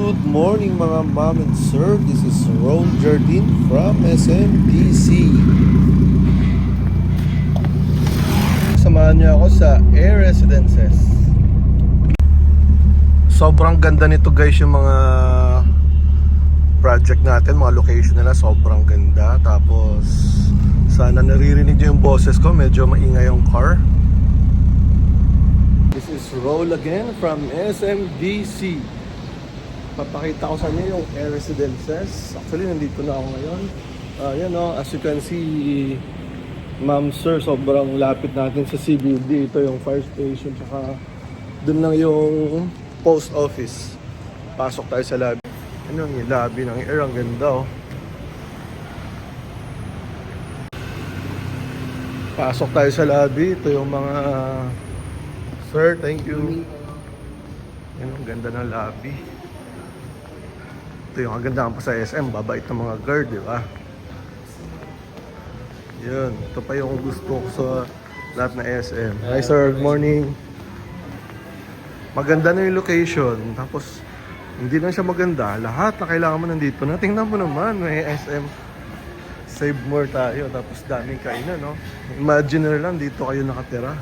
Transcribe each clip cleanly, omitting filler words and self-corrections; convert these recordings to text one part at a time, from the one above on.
Good morning mga ma'am and sir. This is Ron Jardine from SMDC. Samahan niyo ako sa Air Residences. Sobrang ganda nito guys, yung mga project natin, mga location nila sobrang ganda. Tapos sana naririnig niyo yung boses ko, medyo maingay yung car. This is Roll again from SMDC. Papakita ko sa inyo yung Air Residences. Actually, nandito na ako ngayon. Yan o, as you can see, ma'am sir, sobrang lapit natin sa CBD. Ito yung fire station, tsaka dun lang yung post office. Pasok tayo sa lobby. Ano yung lobby ng Air? Ang ganda o. Pasok tayo sa lobby. Ito yung mga... Sir, thank you. Yan, ang ganda ng lobby. Ito yung kagandahan pa sa SM, babait ng mga guard, di ba? Yun, ito pa yung gusto ko sa lahat na SM. Hi sir, good morning. Maganda na yung location, tapos hindi lang siya maganda, lahat na kailangan mo nandito na. Tingnan mo naman, may SM. Save more tayo, tapos daming kainan, no? Imagine na lang, dito kayo nakatira.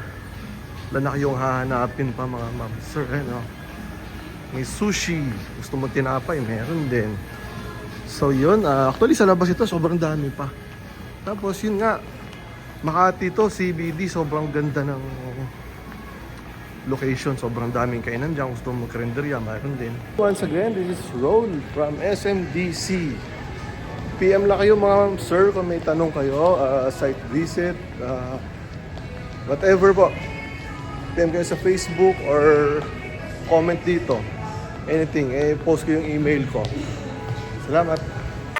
Wala na kayong hahanapin pa mga ma'am, sir, no? May sushi. Gusto mo tinapay, meron din. So yun, actually sa labas ito sobrang dami pa. Tapos yun nga, Makati to, CBD, sobrang ganda ng location. Sobrang daming kainan dyan. Gusto mo magkarinderya, meron din. Once again, this is Roll from SMDC. PM lang kayo mga sir kung may tanong kayo, site visit, whatever po. PM kayo sa Facebook or comment dito. Anything, post ko yung email ko. Salamat!